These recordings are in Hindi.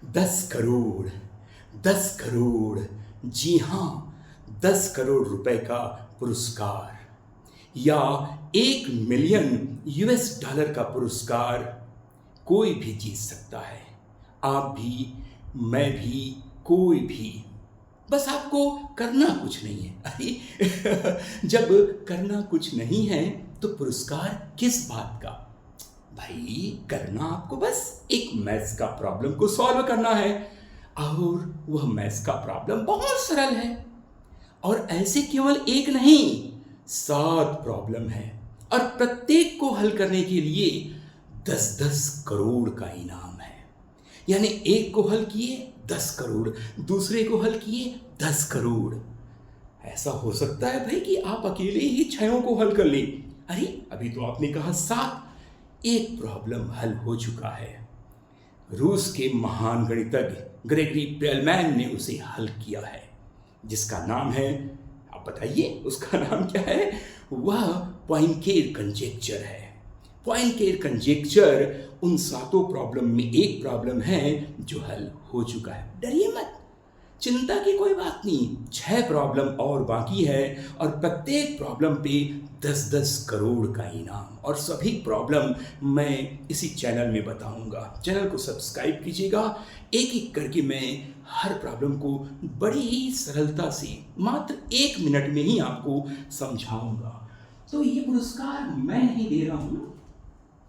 10 करोड़, 10 करोड़, जी हाँ, 10 करोड़ रुपए का पुरस्कार या 1 मिलियन US डॉलर का पुरस्कार कोई भी जीत सकता है। आप भी, मैं भी, कोई भी। बस आपको करना कुछ नहीं है। अरे जब करना कुछ नहीं है तो पुरस्कार किस बात का? भाई करना आपको बस एक मैथ्स का प्रॉब्लम को सॉल्व करना है और वह मैथ्स का प्रॉब्लम बहुत सरल है। और ऐसे केवल एक नहीं, 7 प्रॉब्लम है और प्रत्येक को हल करने के लिए 10-10 करोड़ का इनाम है। यानी एक को हल किए 10 करोड़, दूसरे को हल किए 10 करोड़। ऐसा हो सकता है भाई कि आप अकेले ही 6 को हल कर लें। अरे अभी तो आपने कहा 7। एक प्रॉब्लम हल हो चुका है। रूस के महान गणितज्ञ ग्रेगरी पेलमैन ने उसे हल किया है, जिसका नाम है, आप बताइए उसका नाम क्या है? वह पॉइनकेर कंजेक्चर है। पॉइनकेर कंजेक्चर उन 7 प्रॉब्लम में एक प्रॉब्लम है जो हल हो चुका है। डरिए मत, चिंता की कोई बात नहीं। 6 प्रॉब्लम और बाकी है और प्रत्येक प्रॉब्लम पे 10-10 करोड़ का इनाम। और सभी प्रॉब्लम मैं इसी चैनल में बताऊंगा। चैनल को सब्सक्राइब कीजिएगा। एक एक करके मैं हर प्रॉब्लम को बड़ी ही सरलता से मात्र 1 मिनट में ही आपको समझाऊंगा। तो ये पुरस्कार मैं नहीं दे रहा हूँ,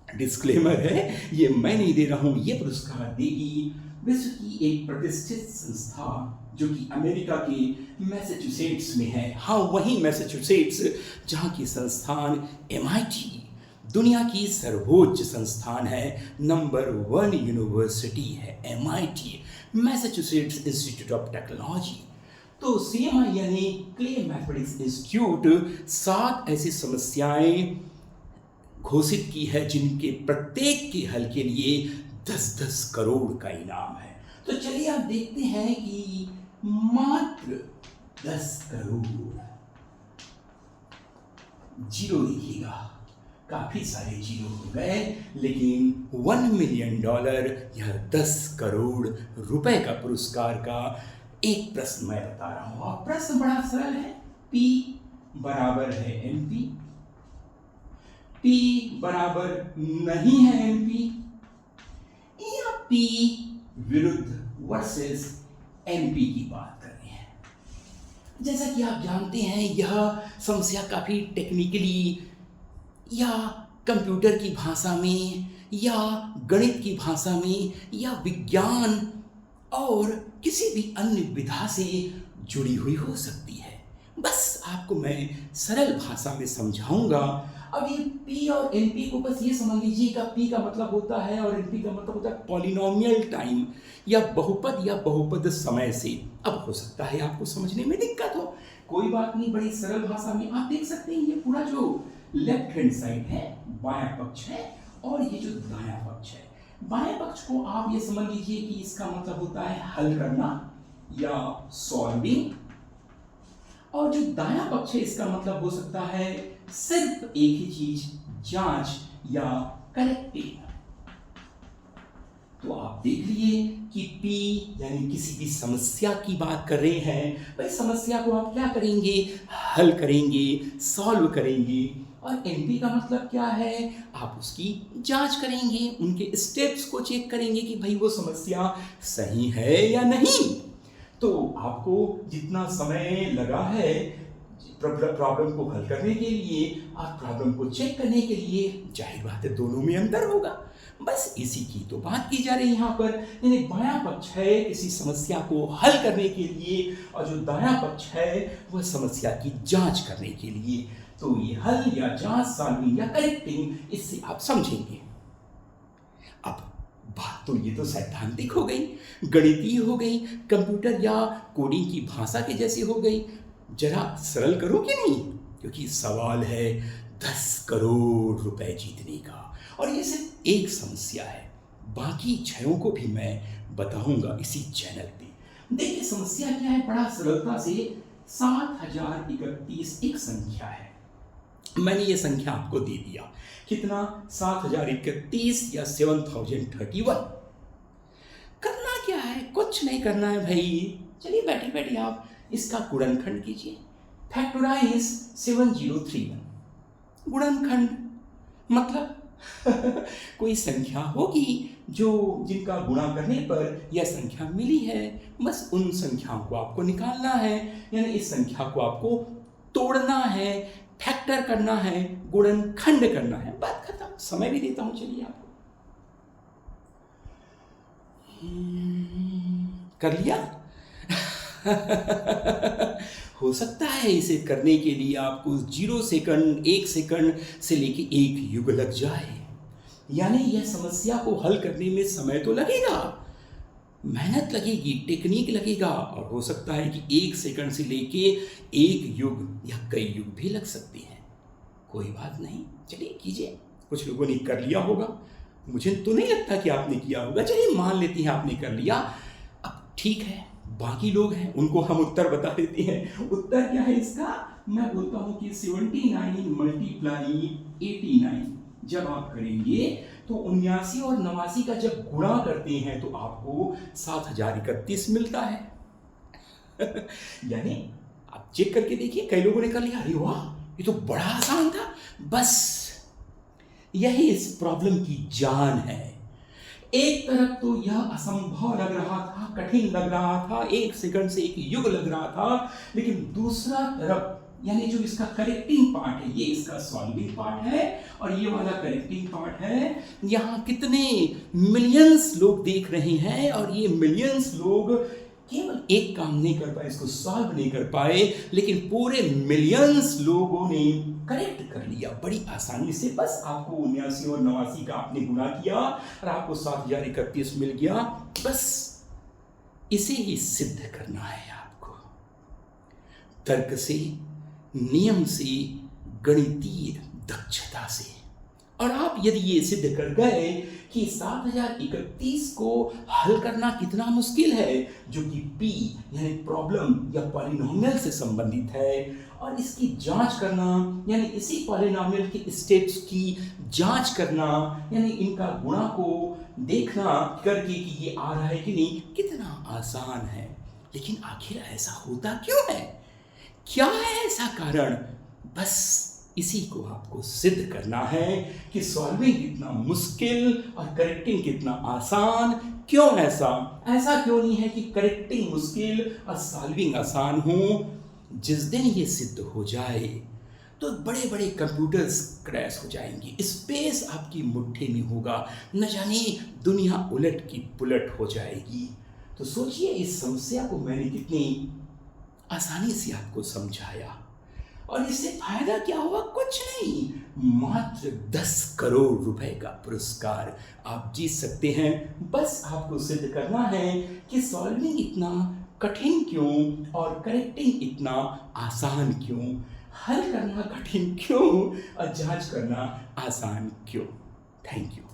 डिस्क्लेमर है, ये मैं नहीं दे रहा हूँ। ये पुरस्कार देगी विश्व की एक प्रतिष्ठित संस्था जो कि अमेरिका के मैसेच्यूसेट्स में है। हाँ, वही मैसेच्यूसेट्स जहाँ की संस्थान MIT दुनिया की सर्वोच्च संस्थान है। नंबर 1 यूनिवर्सिटी है MIT, Massachusetts institute of technology. तो CMI यानी क्ले मैथमेटिक्स इंस्टीट्यूट 7 ऐसी समस्याएं घोषित की है जिनके प्रत्येक के हल के लिए 10-10 करोड़ का इनाम है। तो चलिए आप देखते हैं कि मात्र 10 करोड़, जीरो लिखिएगा, काफी सारे जीरो हो गए, लेकिन $1 मिलियन या 10 करोड़ रुपए का पुरस्कार का एक प्रश्न मैं बता रहा हूं। और प्रश्न बड़ा सरल है। P बराबर है NP, P बराबर नहीं है NP, या P विरुद्ध वर्सेस NP की बात कर रहे हैं। जैसा कि आप जानते हैं, यह समस्या काफी टेक्निकली या कंप्यूटर की भाषा में या गणित की भाषा में या विज्ञान और किसी भी अन्य विधा से जुड़ी हुई हो सकती है। बस आपको मैं सरल भाषा में समझाऊंगा। अब ये P और NP को बस ये समझ लीजिएगा, P का मतलब होता है और NP का मतलब होता है पॉलिनोमियल टाइम या बहुपद समय से। अब हो सकता है आपको समझने में दिक्कत हो, कोई बात नहीं, बड़ी सरल भाषा में आप देख सकते हैं। ये पूरा जो लेफ्ट हैंड साइड है बायां पक्ष है और ये जो दायां पक्ष है, बाएं पक्ष को आप ये समझ लीजिए कि इसका मतलब होता है हल करना या सॉल्विंग, और जो दायां पक्ष है इसका मतलब हो सकता है सिर्फ एक ही चीज, जांच या करेक्टिंग। तो आप देख लिए कि P यानी किसी भी समस्या की बात कर रहे हैं। भाई समस्या को आप क्या करेंगे? हल करेंगे, सॉल्व करेंगे। और NP का मतलब क्या है? आप उसकी जांच करेंगे, उनके स्टेप्स को चेक करेंगे कि भाई वो समस्या सही है या नहीं। तो आपको जितना समय लगा है प्रॉब्लम को हल करने के लिए और प्रॉब्लम को चेक करने के लिए, जाहिर बात है दोनों में अंतर होगा। बस इसी की तो बात की जा रही है यहाँ पर। यानी बायां पक्ष है किसी समस्या को हल करने के लिए और जो दायां पक्ष है वह समस्या की जांच करने के लिए। तो ये हल या जांच, सॉल्विंग या करेक्टिंग, इससे आप समझेंगे। अब बात तो ये तो सैद्धांतिक हो गई, गणितीय हो गई, कंप्यूटर या कोडिंग की भाषा के जैसी हो गई। जरा सरल करो कि नहीं, क्योंकि सवाल है 10 करोड़ रुपए जीतने का और ये सिर्फ एक समस्या है। बाकी 6 को भी मैं बताऊंगा इसी चैनल पे। देखिए समस्या क्या है, बड़ा सरलता से 7031 एक संख्या है। मैंने ये संख्या आपको दे दिया, कितना? 7031 या 7031। करना क्या है? कुछ नहीं करना है भाई, चलिए बैठे बैठे आप इसका गुणनखंड कीजिए। फैक्टराइज 7031, गुणनखंड मतलब कोई संख्या होगी जो जिनका गुणा करने पर यह संख्या मिली है, बस उन संख्याओं को आपको निकालना है, यानी इस संख्या को आपको तोड़ना है, फैक्टर करना है, गुणनखंड करना है, बात खत्म। समय भी देता हूं, चलिए आपको कर लिया। हो सकता है इसे करने के लिए आपको 0 सेकंड 1 सेकंड से लेके 1 युग लग जाए, यानी यह समस्या को हल करने में समय तो लगेगा, मेहनत लगेगी, टेक्निक लगेगा, और हो सकता है कि 1 सेकंड से लेके 1 युग या कई युग भी लग सकते हैं। कोई बात नहीं, चलिए कीजिए। कुछ लोगों ने कर लिया होगा, मुझे तो नहीं लगता कि आपने किया होगा, चलिए मान लेते हैं आपने कर लिया। अब ठीक है, बाकी लोग हैं उनको हम उत्तर बता देते हैं। उत्तर क्या है इसका? मैं बोलता हूं कि 79 मल्टीप्लाई 89 जब आप करेंगे तो 79 और 89 का जब गुणा करते हैं तो आपको 7031 मिलता है। यानी आप चेक करके देखिए, कई लोगों ने कर लिया, अरे वाह ये तो बड़ा आसान था। बस यही इस प्रॉब्लम की जान है। एक तरफ तो यह असंभव लग रहा था, कठिन लग रहा था, 1 सेकंड से 1 युग लग रहा था, लेकिन दूसरा तरफ यानी जो इसका करेक्टिंग पार्ट है, ये इसका सॉल्विंग पार्ट है और ये वाला करेक्टिंग पार्ट है। यहाँ कितने मिलियंस लोग देख रहे हैं और ये मिलियंस लोग केवल एक काम नहीं कर पाए, इसको सॉल्व नहीं कर पाए, लेकिन पूरे मिलियंस लोगों ने करेक्ट कर लिया बड़ी आसानी से। बस आपको 79 और 89 का आपने गुणा किया और आपको 7031 मिल गया। बस इसे ही सिद्ध करना है आपको, तर्क से, नियम से, गणितीय दक्षता से। और आप यदि ये सिद्ध कर गए कि 7031 को हल करना कितना मुश्किल है, जो कि P यानी प्रॉब्लम या पॉलिनोमियल से संबंधित है, और इसकी जांच करना यानी इसी पॉलिनोमियल के स्टेप्स की जांच करना यानी इनका गुणा को देखना करके कि ये आ रहा है कि नहीं, कितना आसान है। लेकिन आखिर ऐसा होता क्यों है? क्या है ऐसा कारण? बस इसी को आपको सिद्ध करना है कि सॉल्विंग कितना मुश्किल और करेक्टिंग कितना आसान। क्यों ऐसा? ऐसा क्यों नहीं है कि करेक्टिंग मुश्किल और सॉल्विंग आसान हो। जिस दिन ये सिद्ध हो जाए तो बड़े बड़े कंप्यूटर्स क्रैश हो जाएंगे, स्पेस आपकी मुट्ठी में होगा, न जाने दुनिया उलट की पुलट हो जाएगी। तो सोचिए इस समस्या को मैंने कितनी आसानी से आपको समझाया, और इससे फायदा क्या हुआ? कुछ नहीं, मात्र 10 करोड़ रुपए का पुरस्कार आप जीत सकते हैं। बस आपको सिद्ध करना है कि सॉल्विंग इतना कठिन क्यों और करेक्टिंग इतना आसान क्यों, हल करना कठिन क्यों और जांच करना आसान क्यों। Thank you.